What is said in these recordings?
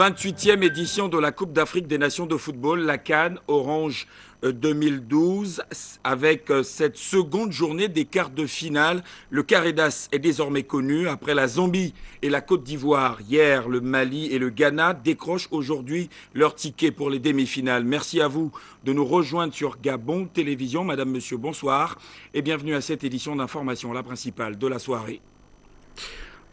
28e édition de la Coupe d'Afrique des Nations de football, la CAN Orange 2012, avec cette seconde journée des quarts de finale. Le carré d'as est désormais connu. Après la Zambie et la Côte d'Ivoire, hier, le Mali et le Ghana décrochent aujourd'hui leur ticket pour les demi-finales. Merci à vous de nous rejoindre sur Gabon Télévision. Madame, Monsieur, bonsoir et bienvenue à cette édition d'information, la principale de la soirée.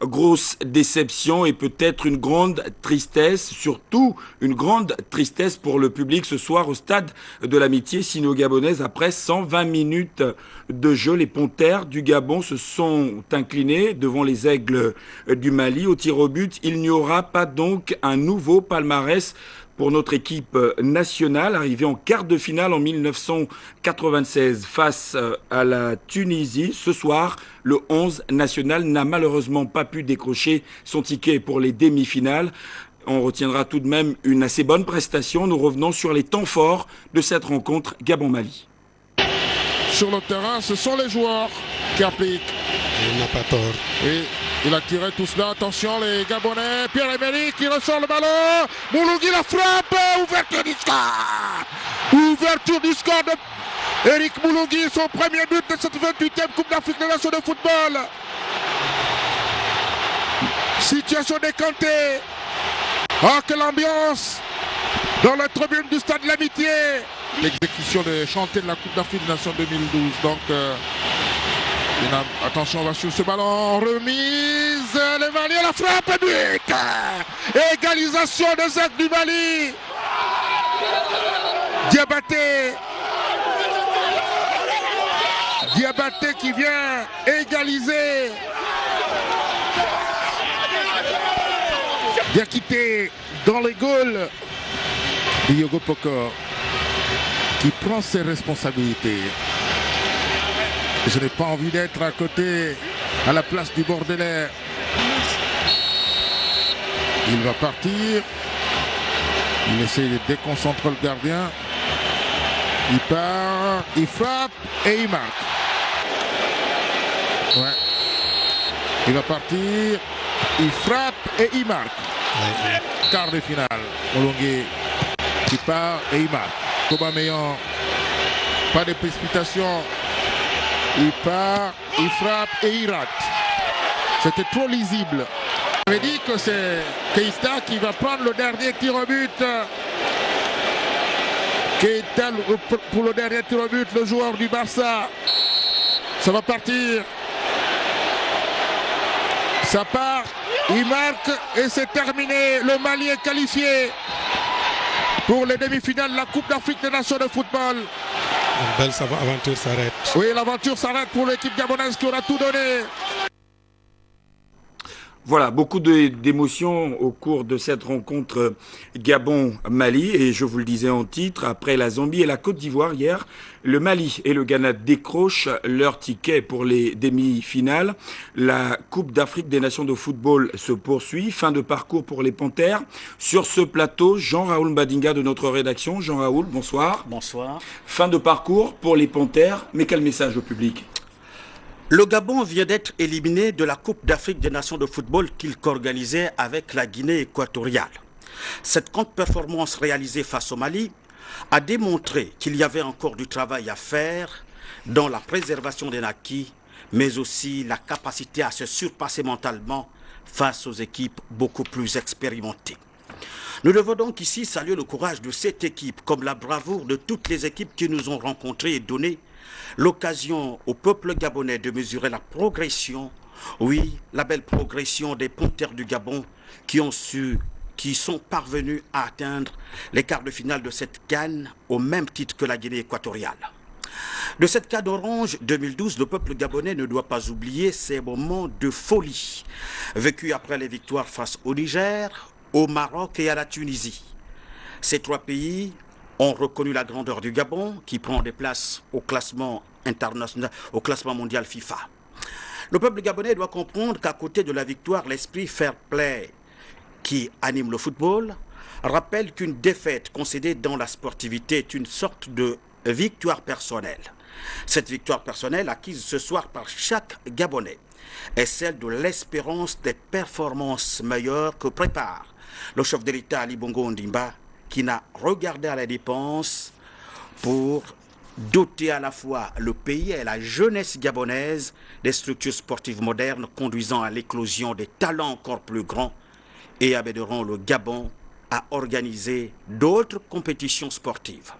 Grosse déception et peut-être une grande tristesse, surtout une grande tristesse pour le public ce soir au stade de l'Amitié sino-gabonaise. Après 120 minutes de jeu, les Panthères du Gabon se sont inclinés devant les Aigles du Mali au tir au but. Il n'y aura pas donc un nouveau palmarès pour notre équipe nationale, arrivée en quart de finale en 1996 face à la Tunisie. Ce soir, le 11 national n'a malheureusement pas pu décrocher son ticket pour les demi-finales. On retiendra tout de même une assez bonne prestation. Nous revenons sur les temps forts de cette rencontre Gabon-Mali. Sur le terrain, ce sont les joueurs qui appliquent. Il n'a pas tort. Et il a tiré tout cela. Attention, les Gabonais. Pierre-Emerick qui ressort le ballon. Moulougui la frappe. Ouverture du score. Ouverture du score de Eric Moulougui. Son premier but de cette 28e Coupe d'Afrique des Nations de football. Situation décantée. Ah, quelle ambiance dans la tribune du stade de l'Amitié. L'exécution des chantiers de la Coupe d'Afrique des Nations 2012. Donc, attention, on va sur ce ballon. Remise. Le Mali à la frappe. But. Égalisation des Aigles du Mali. Diabaté. Diabaté qui vient égaliser. Diakité dans les goals. Diogo Pokor qui prend ses responsabilités. Je n'ai pas envie d'être à côté, à la place du Bordelais. Il va partir. Il essaie de déconcentrer le gardien. Il part, il frappe et il marque. Ouais. Il va partir, il frappe et il marque. Quart de finale. Molongué qui part et il marque. Aubameyang, pas de précipitation. Il part, il frappe et il rate. C'était trop lisible. On avait dit que c'est Keita qui va prendre le dernier tir au but. Keita pour le dernier tir au but, le joueur du Barça. Ça va partir. Ça part, il marque et c'est terminé. Le Mali est qualifié pour les demi-finales de la Coupe d'Afrique des Nations de football. Une belle aventure s'arrête. Oui, l'aventure s'arrête pour l'équipe gabonaise qui aura tout donné. Voilà, beaucoup d'émotions au cours de cette rencontre Gabon-Mali. Et je vous le disais en titre, après la Zambie et la Côte d'Ivoire hier, le Mali et le Ghana décrochent leur ticket pour les demi-finales. La Coupe d'Afrique des Nations de football se poursuit. Fin de parcours pour les Panthères. Sur ce plateau, Jean-Raoul Mbadinga de notre rédaction. Jean-Raoul, bonsoir. Bonsoir. Fin de parcours pour les Panthères, mais quel message au public ? Le Gabon vient d'être éliminé de la Coupe d'Afrique des Nations de football qu'il co-organisait avec la Guinée équatoriale. Cette contre-performance réalisée face au Mali a démontré qu'il y avait encore du travail à faire dans la préservation des acquis, mais aussi la capacité à se surpasser mentalement face aux équipes beaucoup plus expérimentées. Nous devons donc ici saluer le courage de cette équipe, comme la bravoure de toutes les équipes qui nous ont rencontrés et donné l'occasion au peuple gabonais de mesurer la progression, oui, la belle progression des Panthères du Gabon qui sont parvenus à atteindre les quarts de finale de cette CAN au même titre que la Guinée équatoriale. De cette CAN Orange 2012, le peuple gabonais ne doit pas oublier ces moments de folie vécus après les victoires face au Niger, au Maroc et à la Tunisie. Ces trois pays ont reconnu la grandeur du Gabon qui prend des places au classement international, au classement mondial FIFA. Le peuple gabonais doit comprendre qu'à côté de la victoire, l'esprit fair play qui anime le football rappelle qu'une défaite concédée dans la sportivité est une sorte de victoire personnelle. Cette victoire personnelle acquise ce soir par chaque Gabonais est celle de l'espérance des performances meilleures que prépare le chef de l'État Ali Bongo Ondimba qui n'a regardé à la dépense pour doter à la fois le pays et la jeunesse gabonaise des structures sportives modernes conduisant à l'éclosion des talents encore plus grands et aideront le Gabon à organiser d'autres compétitions sportives.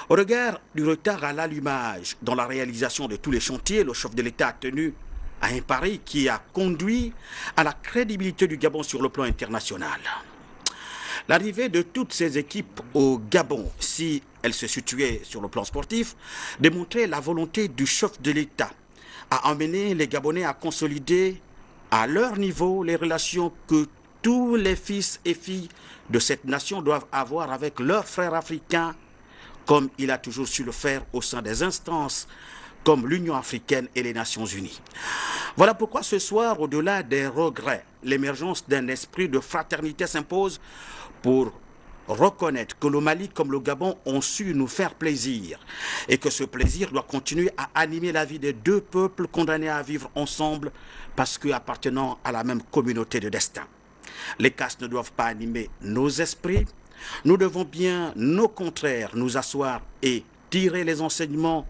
Au regard du retard à l'allumage dans la réalisation de tous les chantiers, le chef de l'État a tenu à un pari qui a conduit à la crédibilité du Gabon sur le plan international. L'arrivée de toutes ces équipes au Gabon, si elles se situaient sur le plan sportif, démontrait la volonté du chef de l'État à emmener les Gabonais à consolider à leur niveau les relations que tous les fils et filles de cette nation doivent avoir avec leurs frères africains, comme il a toujours su le faire au sein des instances comme l'Union africaine et les Nations unies. Voilà pourquoi ce soir, au-delà des regrets, l'émergence d'un esprit de fraternité s'impose pour reconnaître que le Mali comme le Gabon ont su nous faire plaisir et que ce plaisir doit continuer à animer la vie des deux peuples condamnés à vivre ensemble parce qu'appartenant à la même communauté de destin. Les castes ne doivent pas animer nos esprits. Nous devons bien, au contraire, nous asseoir et tirer les enseignements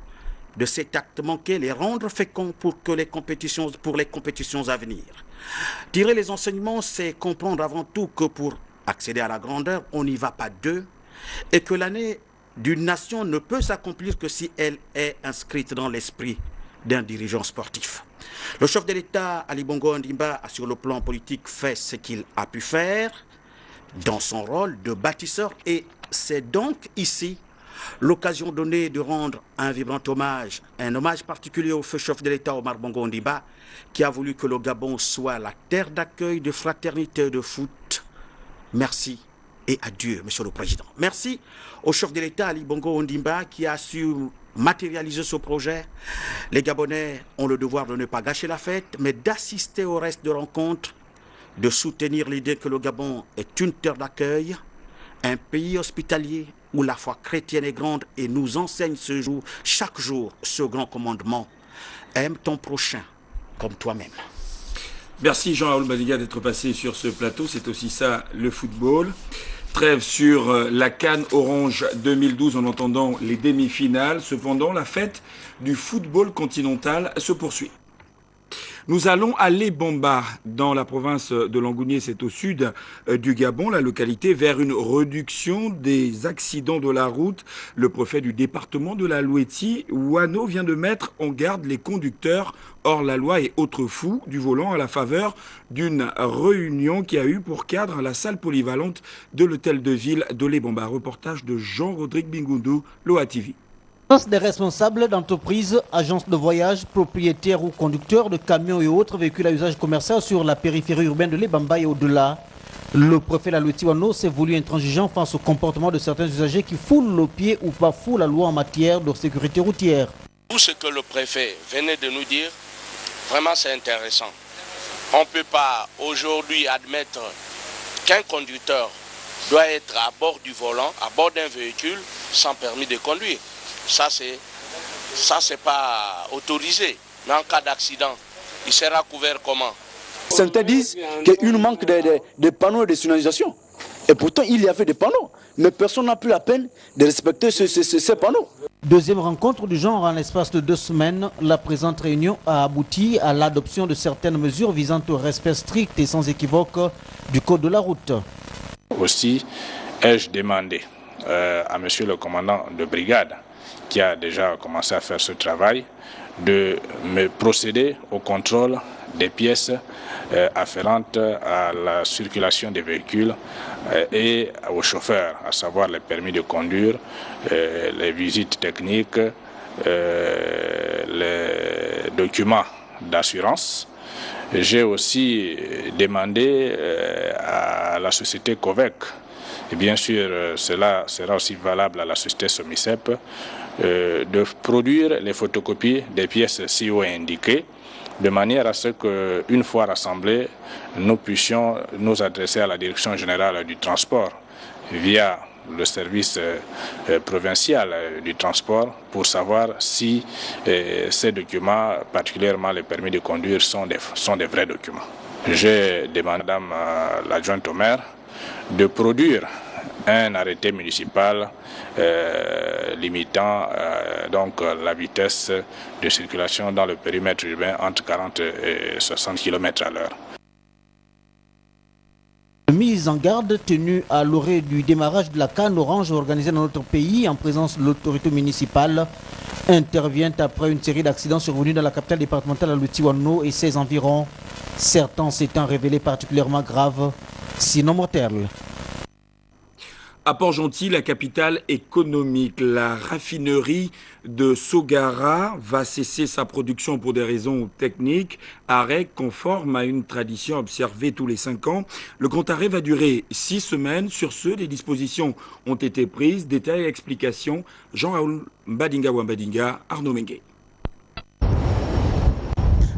de cet acte manqué, les rendre féconds pour les compétitions à venir. Tirer les enseignements, c'est comprendre avant tout que pour accéder à la grandeur, on n'y va pas deux, et que l'année d'une nation ne peut s'accomplir que si elle est inscrite dans l'esprit d'un dirigeant sportif. Le chef de l'État, Ali Bongo Ondimba, a sur le plan politique fait ce qu'il a pu faire dans son rôle de bâtisseur, et c'est donc ici l'occasion donnée de rendre un vibrant hommage, un hommage particulier au feu chef de l'État Omar Bongo Ondimba, qui a voulu que le Gabon soit la terre d'accueil de fraternité et de foot. Merci et adieu, Monsieur le Président. Merci au chef de l'État Ali Bongo Ondimba qui a su matérialiser ce projet. Les Gabonais ont le devoir de ne pas gâcher la fête, mais d'assister au reste de rencontre, de soutenir l'idée que le Gabon est une terre d'accueil, un pays hospitalier où la foi chrétienne est grande et nous enseigne chaque jour ce grand commandement. Aime ton prochain comme toi-même. Merci Jean-Raoul Badiga d'être passé sur ce plateau. C'est aussi ça le football. Trêve sur la CAN Orange 2012 en entendant les demi-finales. Cependant, la fête du football continental se poursuit. Nous allons à Lebamba, dans la province de Langounié, c'est au sud du Gabon, la localité, vers une réduction des accidents de la route. Le préfet du département de la Louétie, Wano, vient de mettre en garde les conducteurs hors la loi et autres fous du volant à la faveur d'une réunion qui a eu pour cadre la salle polyvalente de l'hôtel de ville de Lebamba. Reportage de Jean-Rodrigue Bingoundou, Loa TV. Des responsables d'entreprises, agences de voyage, propriétaires ou conducteurs de camions et autres véhicules à usage commercial sur la périphérie urbaine de Lebamba et au-delà. Le préfet Louétie Wano s'est voulu intransigeant face au comportement de certains usagers qui foulent le pied ou bafouent la loi en matière de sécurité routière. Tout ce que le préfet venait de nous dire, vraiment c'est intéressant. On ne peut pas aujourd'hui admettre qu'un conducteur doit être à bord du volant, à bord d'un véhicule, sans permis de conduire. Ça, c'est pas autorisé. Mais en cas d'accident, il sera couvert comment? Certains disent qu'il manque de panneaux de signalisation. Et pourtant, il y avait des panneaux. Mais personne n'a pris la peine de respecter ces panneaux. Deuxième rencontre du genre en l'espace de 2 semaines. La présente réunion a abouti à l'adoption de certaines mesures visant au respect strict et sans équivoque du code de la route. Aussi, ai-je demandé à monsieur le commandant de brigade, qui a déjà commencé à faire ce travail, de me procéder au contrôle des pièces afférentes à la circulation des véhicules et aux chauffeurs, à savoir les permis de conduire, les visites techniques, les documents d'assurance. J'ai aussi demandé à la société COVEC, et bien sûr cela sera aussi valable à la société SOMICEP, de produire les photocopies des pièces si haut indiquées, de manière à ce qu'une fois rassemblées, nous puissions nous adresser à la Direction générale du transport via le service provincial du transport pour savoir si ces documents, particulièrement les permis de conduire, sont des vrais documents. J'ai demandé à Madame l'adjointe au maire de produire un arrêté municipal limitant donc la vitesse de circulation dans le périmètre urbain entre 40 et 60 km à l'heure. Mise en garde tenue à l'orée du démarrage de la canne orange organisée dans notre pays en présence de l'autorité municipale intervient après une série d'accidents survenus dans la capitale départementale à Lutiwano et ses environs, certains s'étant révélés particulièrement graves, sinon mortels. À Port-Gentil, la capitale économique, la raffinerie de Sogara va cesser sa production pour des raisons techniques, arrêt conforme à une tradition observée tous les 5 ans. Le grand arrêt va durer 6 semaines. Sur ce, des dispositions ont été prises. Détails et explications, Jean-Raoul Mbadinga, Arnaud Mengue.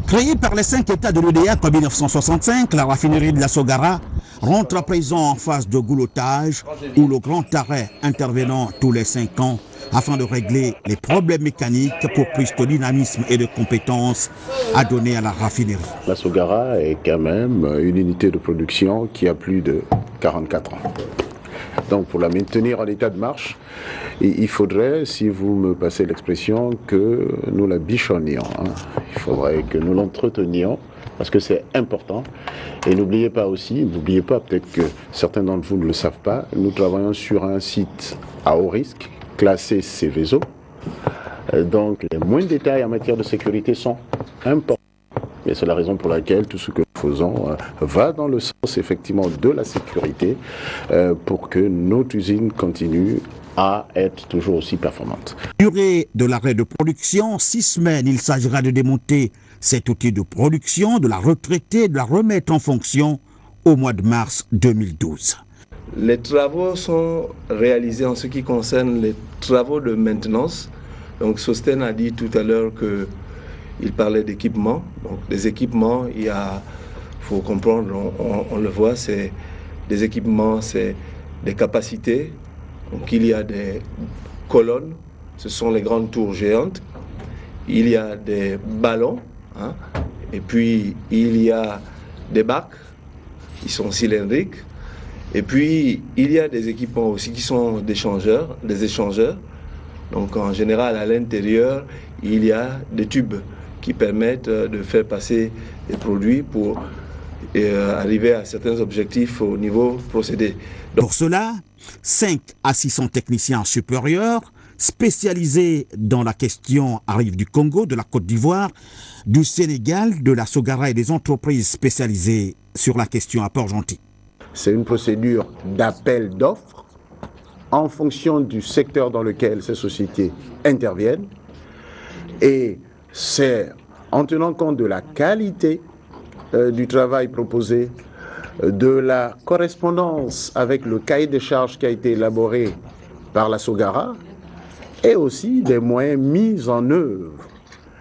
Créée par les 5 États de l'EDA en 1965, la raffinerie de la Sogara rentre à présent en phase de goulotage où le grand arrêt intervenant tous les 5 ans afin de régler les problèmes mécaniques pour plus de dynamisme et de compétences à donner à la raffinerie. La Sogara est quand même une unité de production qui a plus de 44 ans. Donc pour la maintenir en état de marche, il faudrait, si vous me passez l'expression, que nous la bichonnions. Il faudrait que nous l'entretenions parce que c'est important. Et n'oubliez pas peut-être que certains d'entre vous ne le savent pas, nous travaillons sur un site à haut risque, classé Céveso. Donc les moindres détails en matière de sécurité sont importants. Et c'est la raison pour laquelle tout ce que nous faisons va dans le sens effectivement de la sécurité pour que notre usine continue à être toujours aussi performante. Durée de l'arrêt de production, 6 semaines. Il s'agira de démonter cet outil de production, de la retraiter, de la remettre en fonction au mois de mars 2012. Les travaux sont réalisés en ce qui concerne les travaux de maintenance. Donc Sosten a dit tout à l'heure qu'il parlait d'équipements. Donc des équipements, faut comprendre, on le voit, c'est des équipements, c'est des capacités. Donc il y a des colonnes, ce sont les grandes tours géantes. Il y a des ballons, et puis il y a des bacs, ils sont cylindriques. Et puis il y a des équipements aussi qui sont des échangeurs. Donc en général à l'intérieur, il y a des tubes qui permettent de faire passer des produits pour arriver à certains objectifs au niveau procédé. Pour cela, 5 à 600 techniciens supérieurs spécialisés dans la question arrivent du Congo, de la Côte d'Ivoire, du Sénégal, de la Sogara et des entreprises spécialisées sur la question à Port-Gentil. C'est une procédure d'appel d'offres en fonction du secteur dans lequel ces sociétés interviennent. Et c'est en tenant compte de la qualité du travail proposé, de la correspondance avec le cahier des charges qui a été élaboré par la Sogara et aussi des moyens mis en œuvre.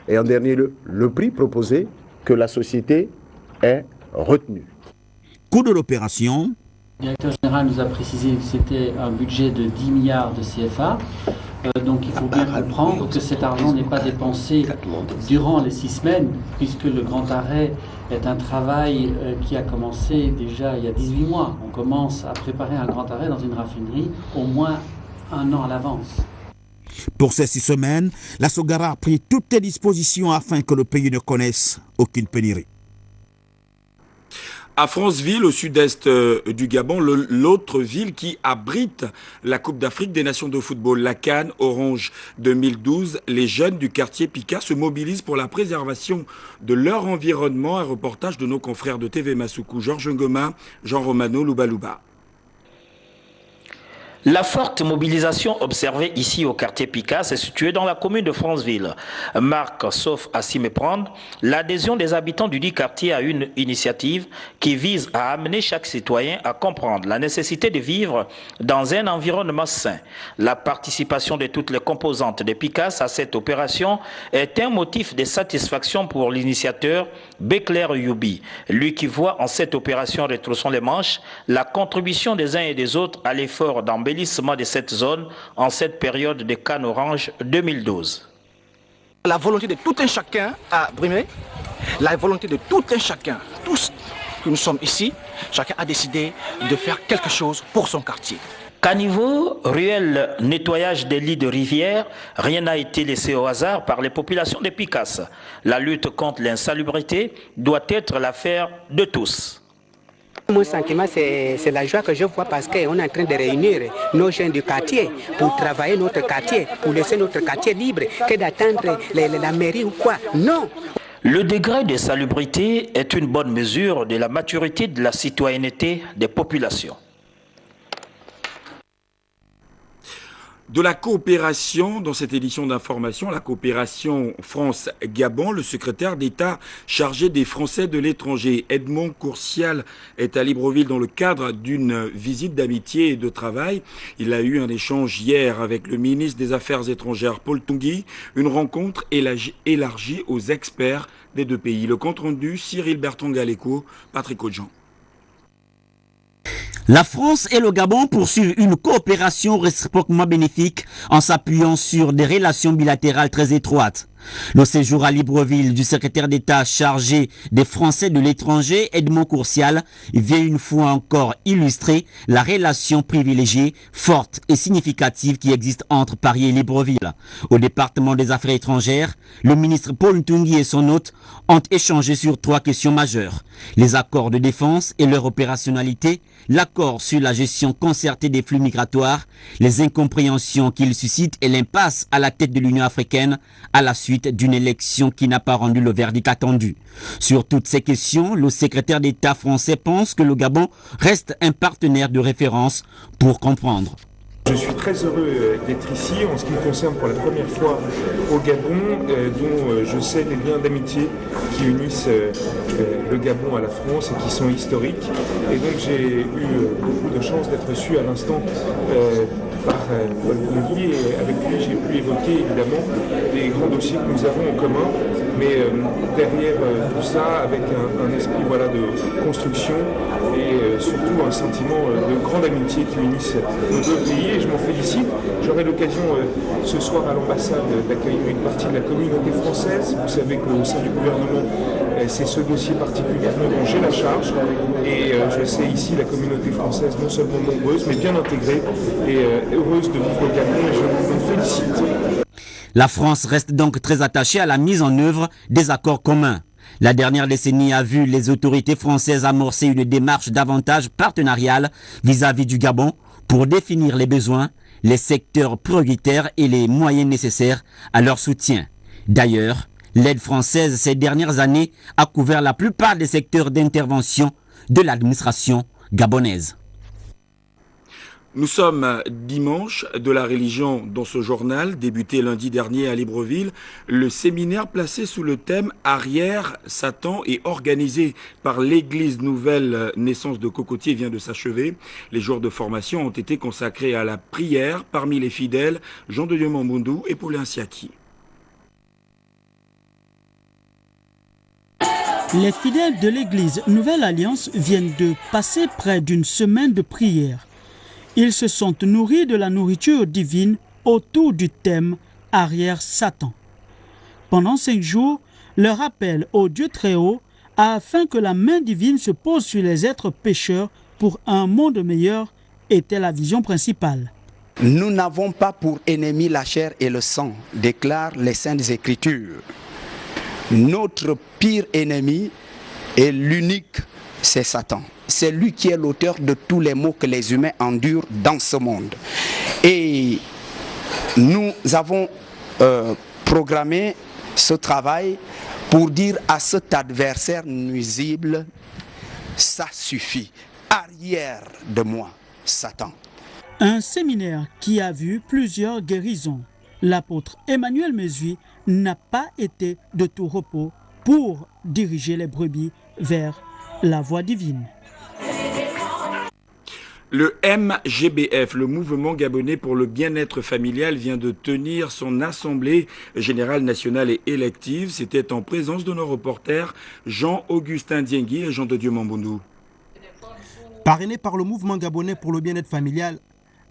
Et en dernier lieu, le prix proposé que la société est retenue. Coût de l'opération. Le directeur général nous a précisé que c'était un budget de 10 milliards de CFA. Donc il faut bien comprendre que cet argent n'est pas dépensé durant les 6 semaines, puisque le grand arrêt est un travail qui a commencé déjà il y a 18 mois. On commence à préparer un grand arrêt dans une raffinerie au moins 1 an à l'avance. Pour ces 6 semaines, la Sogara a pris toutes les dispositions afin que le pays ne connaisse aucune pénurie. À Franceville, au sud-est du Gabon, l'autre ville qui abrite la Coupe d'Afrique des Nations de football, la CAN Orange 2012, les jeunes du quartier Pika se mobilisent pour la préservation de leur environnement. Un reportage de nos confrères de TV Masuku, Georges Ngoma, Jean Romano, Louba. La forte mobilisation observée ici au quartier Pika est située dans la commune de Franceville. Marque, sauf à s'y méprendre, l'adhésion des habitants du dit quartier à une initiative qui vise à amener chaque citoyen à comprendre la nécessité de vivre dans un environnement sain. La participation de toutes les composantes de Pika à cette opération est un motif de satisfaction pour l'initiateur Béclair Youbi, lui qui voit en cette opération retroussant les manches la contribution des uns et des autres à l'effort d'embellissement de cette zone en cette période de CAN Orange 2012. La volonté de tout un chacun à brimer, la volonté de tout un chacun, tous, que nous sommes ici, chacun a décidé de faire quelque chose pour son quartier. Caniveau, ruelle, nettoyage des lits de rivière, rien n'a été laissé au hasard par les populations de Picas. La lutte contre l'insalubrité doit être l'affaire de tous. Mon sentiment, c'est la joie que je vois parce qu'on est en train de réunir nos jeunes du quartier pour travailler notre quartier, pour laisser notre quartier libre, que d'attendre la mairie ou quoi. Non! Le degré de salubrité est une bonne mesure de la maturité de la citoyenneté des populations. De la coopération, dans cette édition d'information, la coopération France-Gabon, le secrétaire d'État chargé des Français de l'étranger, Edmond Courcial, est à Libreville dans le cadre d'une visite d'amitié et de travail. Il a eu un échange hier avec le ministre des Affaires étrangères, Paul Tungui, une rencontre élargie aux experts des deux pays. Le compte rendu, Cyril Berton-Galéco, Patrick Odjan. La France et le Gabon poursuivent une coopération réciproquement bénéfique en s'appuyant sur des relations bilatérales très étroites. Le séjour à Libreville du secrétaire d'État chargé des Français de l'étranger, Edmond Courcial, vient une fois encore illustrer la relation privilégiée, forte et significative qui existe entre Paris et Libreville. Au département des Affaires étrangères, le ministre Paul Tungui et son hôte ont échangé sur 3 questions majeures. Les accords de défense et leur opérationnalité, l'accord sur la gestion concertée des flux migratoires, les incompréhensions qu'ils suscitent et l'impasse à la tête de l'Union africaine à la suite d'une élection qui n'a pas rendu le verdict attendu. Sur toutes ces questions, le secrétaire d'État français pense que le Gabon reste un partenaire de référence pour comprendre. Je suis très heureux d'être ici, en ce qui me concerne pour la première fois au Gabon, dont je sais les liens d'amitié qui unissent le Gabon à la France et qui sont historiques. Et donc j'ai eu beaucoup de chance d'être reçu à l'instant par Paul Tungui, et avec lui j'ai pu évoquer évidemment les grands dossiers que nous avons en commun, mais derrière tout ça avec un esprit de construction et surtout un sentiment de grande amitié qui unissent nos deux pays. Et je m'en félicite. J'aurai l'occasion ce soir à l'ambassade d'accueillir une partie de la communauté française. Vous savez qu'au sein du gouvernement, c'est ce dossier particulièrement dont j'ai la charge. Et je sais ici la communauté française non seulement nombreuse, mais bien intégrée et heureuse de vivre au Gabon. Et je m'en félicite. La France reste donc très attachée à la mise en œuvre des accords communs. La dernière décennie a vu les autorités françaises amorcer une démarche davantage partenariale vis-à-vis du Gabon pour définir les besoins, les secteurs prioritaires et les moyens nécessaires à leur soutien. D'ailleurs, l'aide française ces dernières années a couvert la plupart des secteurs d'intervention de l'administration gabonaise. Nous sommes dimanche de la religion dans ce journal, débuté lundi dernier à Libreville. Le séminaire placé sous le thème « Arrière, Satan » et organisé par l'Église Nouvelle Naissance de Cocotier vient de s'achever. Les jours de formation ont été consacrés à la prière parmi les fidèles Jean de Dieu Mambundou et Paulin Siaki. Les fidèles de l'Église Nouvelle Alliance viennent de passer près d'une semaine de prière. Ils se sont nourris de la nourriture divine autour du thème « Arrière Satan ». Pendant 5 jours, leur appel au Dieu très haut afin que la main divine se pose sur les êtres pécheurs pour un monde meilleur était la vision principale. Nous n'avons pas pour ennemi la chair et le sang, déclarent les Saintes Écritures. Notre pire ennemi est l'unique, c'est Satan. C'est lui qui est l'auteur de tous les maux que les humains endurent dans ce monde. Et nous avons programmé ce travail pour dire à cet adversaire nuisible, ça suffit, arrière de moi, Satan. Un séminaire qui a vu plusieurs guérisons. L'apôtre Emmanuel Mesui n'a pas été de tout repos pour diriger les brebis vers la voie divine. Le MGBF, le Mouvement Gabonais pour le bien-être familial, vient de tenir son assemblée générale nationale et élective. C'était en présence de nos reporters Jean-Augustin Diengui et Jean de Dieu Mambundou. Parrainé par le Mouvement Gabonais pour le bien-être familial,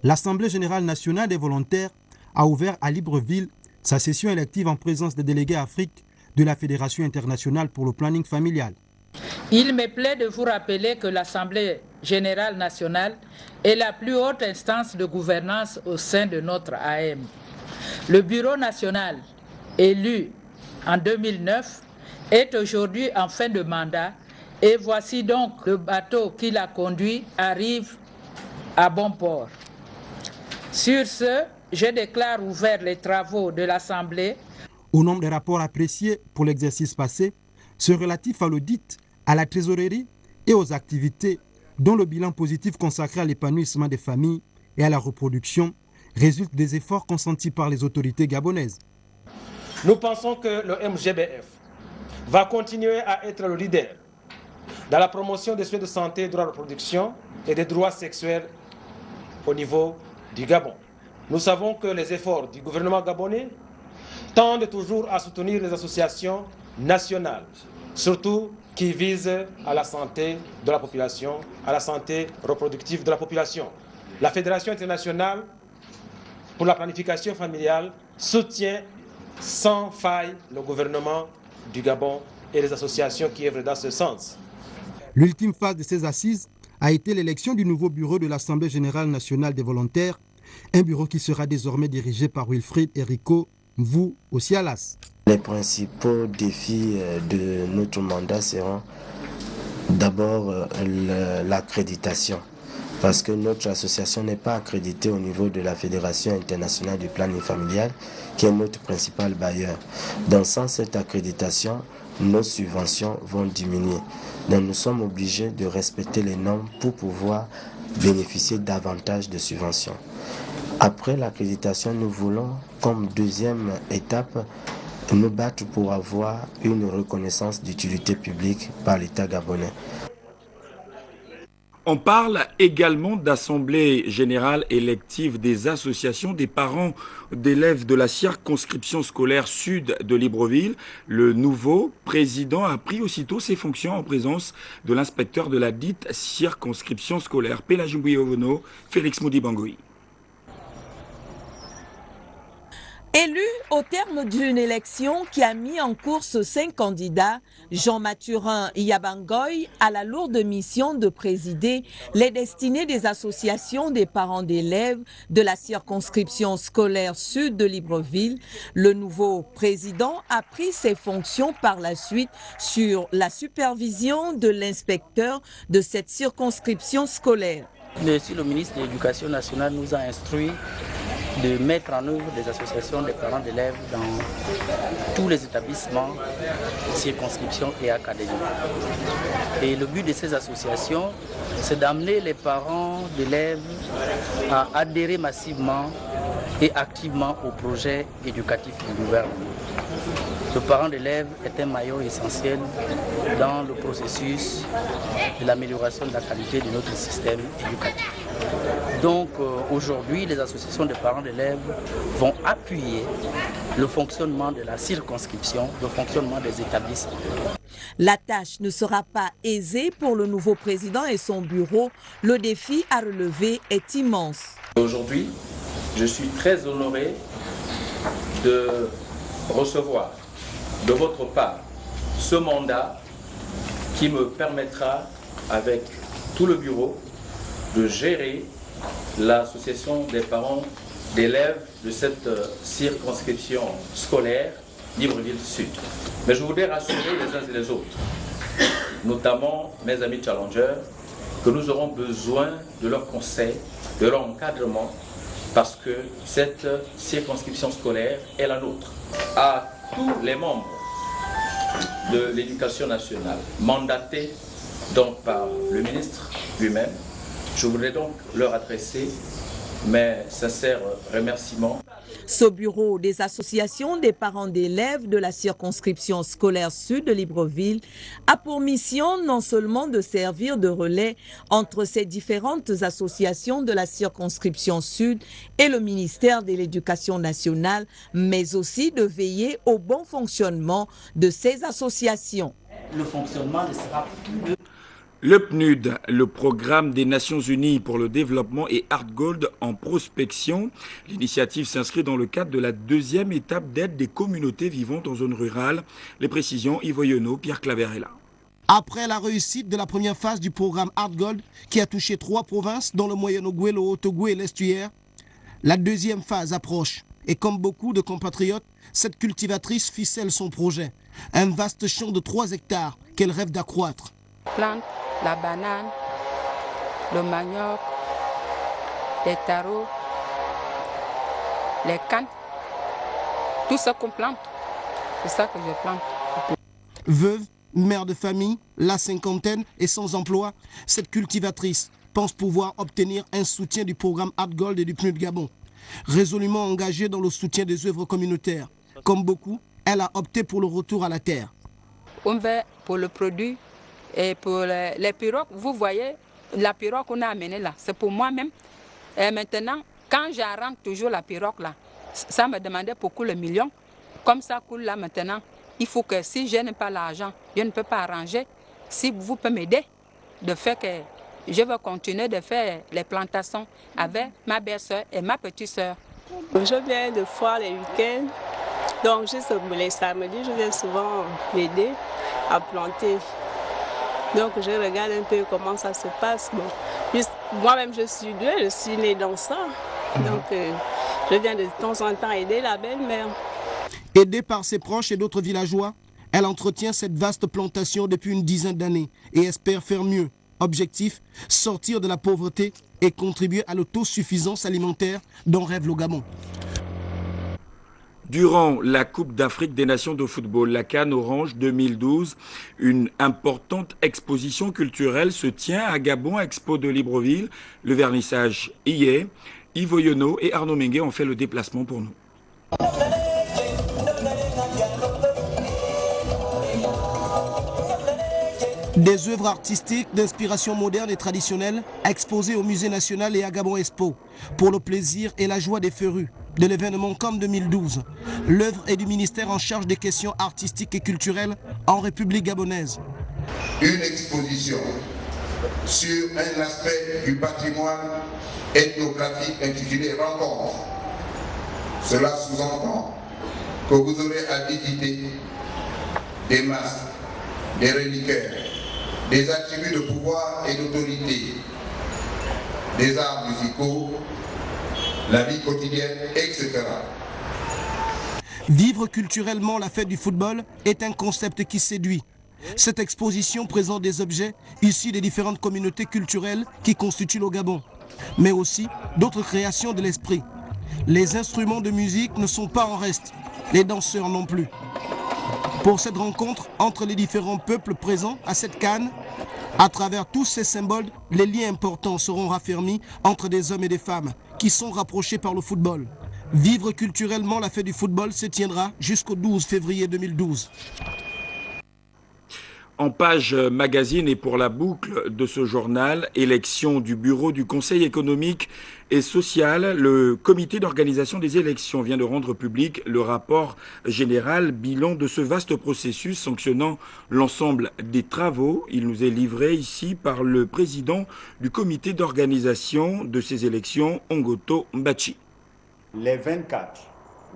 l'Assemblée générale nationale des volontaires a ouvert à Libreville sa session élective en présence des délégués Afrique de la Fédération internationale pour le planning familial. Il me plaît de vous rappeler que l'Assemblée générale nationale est la plus haute instance de gouvernance au sein de notre AM. Le Bureau national, élu en 2009, est aujourd'hui en fin de mandat et voici donc le bateau qui l'a conduit arrive à bon port. Sur ce, je déclare ouverts les travaux de l'Assemblée. Au nombre des rapports appréciés pour l'exercice passé, ceux relatifs à l'audit, à la trésorerie et aux activités dont le bilan positif consacré à l'épanouissement des familles et à la reproduction résulte des efforts consentis par les autorités gabonaises. Nous pensons que le MGBF va continuer à être le leader dans la promotion des soins de santé, des droits de reproduction et des droits sexuels au niveau du Gabon. Nous savons que les efforts du gouvernement gabonais tendent toujours à soutenir les associations nationales, surtout qui visent à la santé de la population, à la santé reproductive de la population. La Fédération internationale pour la planification familiale soutient sans faille le gouvernement du Gabon et les associations qui œuvrent dans ce sens. L'ultime phase de ces assises a été l'élection du nouveau bureau de l'Assemblée générale nationale des volontaires, un bureau qui sera désormais dirigé par Wilfried Errico Mvou Osialas. Les principaux défis de notre mandat seront d'abord l'accréditation, parce que notre association n'est pas accréditée au niveau de la Fédération internationale du planning familial, qui est notre principal bailleur. Donc sans cette accréditation, nos subventions vont diminuer. Donc nous sommes obligés de respecter les normes pour pouvoir bénéficier davantage de subventions. Après l'accréditation, nous voulons, comme deuxième étape, nous battre pour avoir une reconnaissance d'utilité publique par l'État gabonais. On parle également d'assemblée générale élective des associations des parents d'élèves de la circonscription scolaire sud de Libreville. Le nouveau président a pris aussitôt ses fonctions en présence de l'inspecteur de la dite circonscription scolaire, Pelagio Bouyovono, Félix Moudi-Bangoui. Élu au terme d'une élection qui a mis en course 5 candidats, Jean Mathurin Yabangoy a la lourde mission de présider les destinées des associations des parents d'élèves de la circonscription scolaire sud de Libreville. Le nouveau président a pris ses fonctions par la suite sur la supervision de l'inspecteur de cette circonscription scolaire. Monsieur le ministre de l'Éducation nationale nous a instruit de mettre en œuvre des associations des parents d'élèves dans tous les établissements, circonscriptions et académies. Et le but de ces associations, c'est d'amener les parents d'élèves à adhérer massivement et activement au projet éducatif du gouvernement. Le parent d'élève est un maillon essentiel dans le processus de l'amélioration de la qualité de notre système éducatif. Donc aujourd'hui, les associations de parents d'élèves vont appuyer le fonctionnement de la circonscription, le fonctionnement des établissements. La tâche ne sera pas aisée pour le nouveau président et son bureau. Le défi à relever est immense. Aujourd'hui, je suis très honoré de recevoir de votre part ce mandat qui me permettra, avec tout le bureau, de gérer l'association des parents d'élèves de cette circonscription scolaire Libreville Sud. Mais je voudrais rassurer les uns et les autres, notamment mes amis challengers, que nous aurons besoin de leur conseil, de leur encadrement, parce que cette circonscription scolaire est la nôtre. À tous les membres de l'Éducation nationale, mandatés donc par le ministre lui-même, je voudrais donc leur adresser mes sincères remerciements. Ce bureau des associations des parents d'élèves de la circonscription scolaire sud de Libreville a pour mission non seulement de servir de relais entre ces différentes associations de la circonscription sud et le ministère de l'Éducation nationale, mais aussi de veiller au bon fonctionnement de ces associations. Le fonctionnement ne sera plus... Le PNUD, le programme des Nations Unies pour le développement, et Art Gold en prospection. L'initiative s'inscrit dans le cadre de la deuxième étape d'aide des communautés vivant en zone rurale. Les précisions, Yves Oyonneau, Pierre Claverella. Après la réussite de la première phase du programme Art Gold qui a touché 3 provinces dont le Moyen-Ogooué, le Haut-Ogooué et l'Estuaire, la deuxième phase approche. Et comme beaucoup de compatriotes, cette cultivatrice ficelle son projet. Un vaste champ de 3 hectares qu'elle rêve d'accroître. Plante la banane, le manioc, les tarots, les cannes, tout ce qu'on plante, c'est ça que je plante. Veuve, mère de famille, la cinquantaine et sans emploi, cette cultivatrice pense pouvoir obtenir un soutien du programme Art Gold et du PNUD Gabon. Résolument engagée dans le soutien des œuvres communautaires. Comme beaucoup, elle a opté pour le retour à la terre. On va pour le produit et pour les pirogues. Vous voyez, la pirogue qu'on a amenée là, c'est pour moi-même. Et maintenant, quand j'arrange toujours la pirogue là, ça me demandait beaucoup le million. Comme ça coule là maintenant, il faut que si je n'ai pas l'argent, je ne peux pas arranger. Si vous pouvez m'aider, de faire que je vais continuer de faire les plantations avec ma belle-sœur et ma petite-sœur. Je viens de foire les week-ends, donc juste les samedis, je viens souvent m'aider à planter. Donc je regarde un peu comment ça se passe. Bon, moi-même je suis douée, je suis née dans ça. Donc je viens de temps en temps aider la belle-mère. Aidée par ses proches et d'autres villageois, elle entretient cette vaste plantation depuis une dizaine d'années et espère faire mieux. Objectif, sortir de la pauvreté et contribuer à l'autosuffisance alimentaire dont rêve le Gabon. Durant la Coupe d'Afrique des Nations de football, la CAN Orange 2012, une importante exposition culturelle se tient à Gabon, Expo de Libreville. Le vernissage y est. Yves Oyono et Arnaud Mengue ont fait le déplacement pour nous. Des œuvres artistiques d'inspiration moderne et traditionnelle exposées au Musée national et à Gabon Expo pour le plaisir et la joie des férus de l'événement CAN 2012. L'œuvre est du ministère en charge des questions artistiques et culturelles en République gabonaise. Une exposition sur un aspect du patrimoine ethnographique intitulé Rencontre. Cela sous-entend que vous aurez à visiter des masques, des reliquaires, des attributs de pouvoir et d'autorité, des arts musicaux, la vie quotidienne, etc. Vivre culturellement la fête du football est un concept qui séduit. Cette exposition présente des objets issus des différentes communautés culturelles qui constituent le Gabon, mais aussi d'autres créations de l'esprit. Les instruments de musique ne sont pas en reste, les danseurs non plus. Pour cette rencontre entre les différents peuples présents à cette CAN, à travers tous ces symboles, les liens importants seront raffermis entre des hommes et des femmes qui sont rapprochés par le football. Vivre culturellement la fête du football se tiendra jusqu'au 12 février 2012. En page magazine et pour la boucle de ce journal, élection du bureau du Conseil économique et social, le comité d'organisation des élections vient de rendre public le rapport général bilan de ce vaste processus sanctionnant l'ensemble des travaux. Il nous est livré ici par le président du comité d'organisation de ces élections, Ongoto Mbachi. Les 24,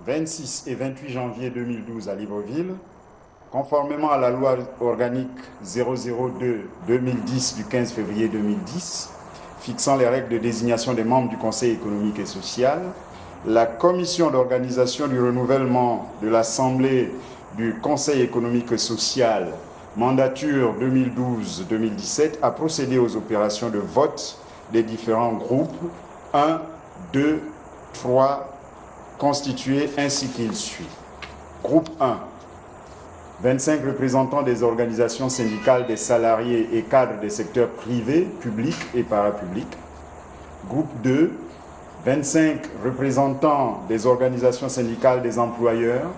26 et 28 janvier 2012 à Libreville, conformément à la loi organique 002-2010 du 15 février 2010, fixant les règles de désignation des membres du Conseil économique et social, la commission d'organisation du renouvellement de l'Assemblée du Conseil économique et social, mandature 2012-2017, a procédé aux opérations de vote des différents groupes 1, 2, 3, constitués ainsi qu'il suit. Groupe 1. 25 représentants des organisations syndicales des salariés et cadres des secteurs privés, publics et parapublics. Groupe 2, 25 représentants des organisations syndicales des employeurs,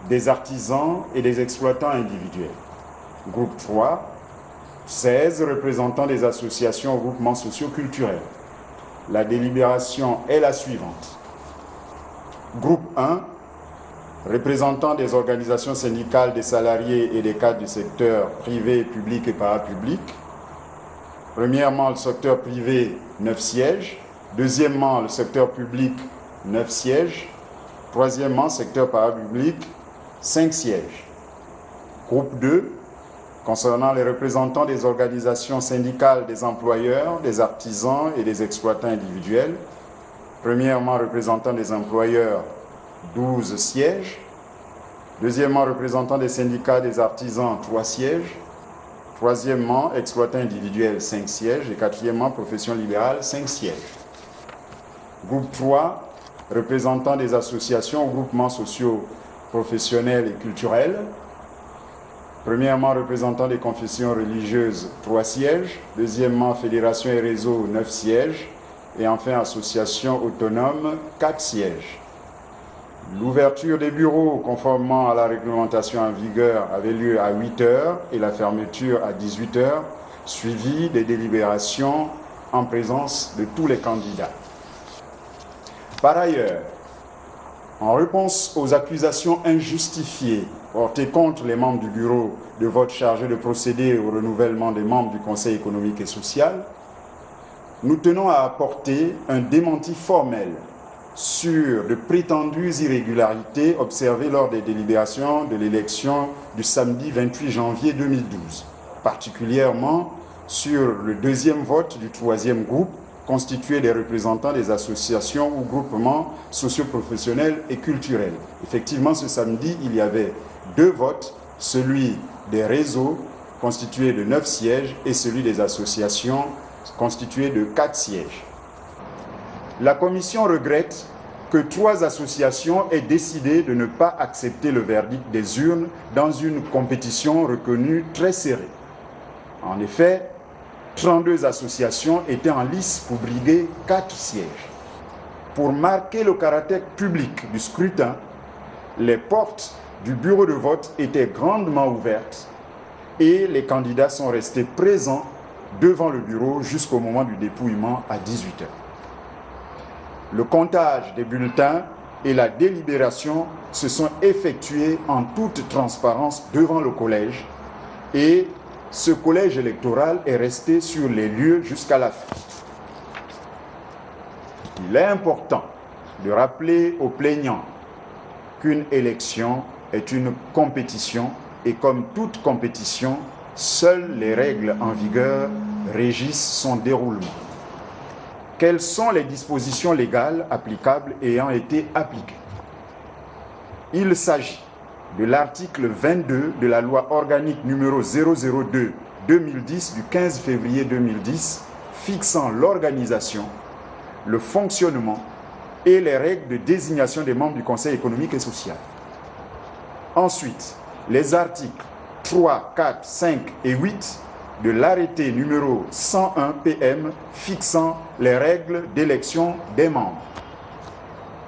des artisans et des exploitants individuels. Groupe 3, 16 représentants des associations ou groupements socioculturels. La délibération est la suivante. Groupe 1, représentants des organisations syndicales des salariés et des cadres du secteur privé, public et parapublic. Premièrement, le secteur privé, 9 sièges. Deuxièmement, le secteur public, 9 sièges. Troisièmement, secteur parapublic, 5 sièges. Groupe 2, concernant les représentants des organisations syndicales des employeurs, des artisans et des exploitants individuels. Premièrement, représentant des employeurs, 12 sièges. Deuxièmement, représentant des syndicats des artisans, 3 sièges. Troisièmement, exploitants individuels, 5 sièges. Et quatrièmement, profession libérale, 5 sièges. Groupe 3, représentant des associations ou groupements sociaux, professionnels et culturels. Premièrement, représentant des confessions religieuses, 3 sièges. Deuxièmement, fédération et réseau, 9 sièges. Et enfin, association autonome, 4 sièges. L'ouverture des bureaux, conformément à la réglementation en vigueur, avait lieu à 8 heures et la fermeture à 18 heures, suivie des délibérations en présence de tous les candidats. Par ailleurs, en réponse aux accusations injustifiées portées contre les membres du bureau de vote chargé de procéder au renouvellement des membres du Conseil économique et social, nous tenons à apporter un démenti formel sur de prétendues irrégularités observées lors des délibérations de l'élection du samedi 28 janvier 2012, particulièrement sur le deuxième vote du troisième groupe constitué des représentants des associations ou groupements socioprofessionnels et culturels. Effectivement, ce samedi, il y avait 2 votes, celui des réseaux constitué de 9 sièges et celui des associations constitué de 4 sièges. La Commission regrette que 3 associations aient décidé de ne pas accepter le verdict des urnes dans une compétition reconnue très serrée. En effet, 32 associations étaient en lice pour briguer 4 sièges. Pour marquer le caractère public du scrutin, les portes du bureau de vote étaient grandement ouvertes et les candidats sont restés présents devant le bureau jusqu'au moment du dépouillement à 18 heures. Le comptage des bulletins et la délibération se sont effectués en toute transparence devant le collège et ce collège électoral est resté sur les lieux jusqu'à la fin. Il est important de rappeler aux plaignants qu'une élection est une compétition et comme toute compétition, seules les règles en vigueur régissent son déroulement. Quelles sont les dispositions légales applicables ayant été appliquées? Il s'agit de l'article 22 de la loi organique numéro 002-2010 du 15 février 2010 fixant l'organisation, le fonctionnement et les règles de désignation des membres du Conseil économique et social. Ensuite, les articles 3, 4, 5 et 8 de l'arrêté numéro 101 PM fixant les règles d'élection des membres.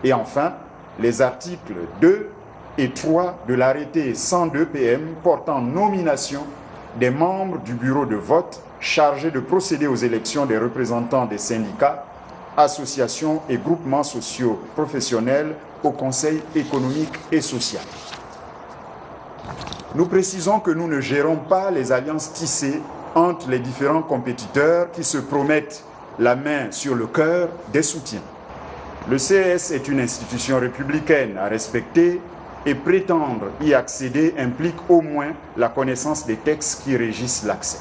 Et enfin, les articles 2 et 3 de l'arrêté 102 PM portant nomination des membres du bureau de vote chargé de procéder aux élections des représentants des syndicats, associations et groupements sociaux professionnels au Conseil économique et social. Nous précisons que nous ne gérons pas les alliances tissées entre les différents compétiteurs qui se promettent la main sur le cœur des soutiens. Le CES est une institution républicaine à respecter et prétendre y accéder implique au moins la connaissance des textes qui régissent l'accès.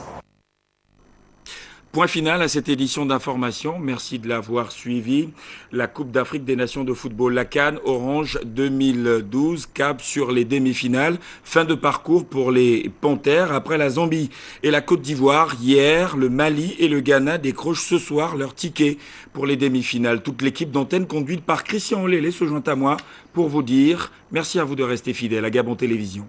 Point final à cette édition d'information. Merci de l'avoir suivi. La Coupe d'Afrique des Nations de football, la CAN Orange 2012, cap sur les demi-finales. Fin de parcours pour les Panthères. Après la Zambie et la Côte d'Ivoire, hier, le Mali et le Ghana décrochent ce soir leur ticket pour les demi-finales. Toute l'équipe d'antenne conduite par Christian Olélé se joint à moi pour vous dire merci à vous de rester fidèles à Gabon Télévision.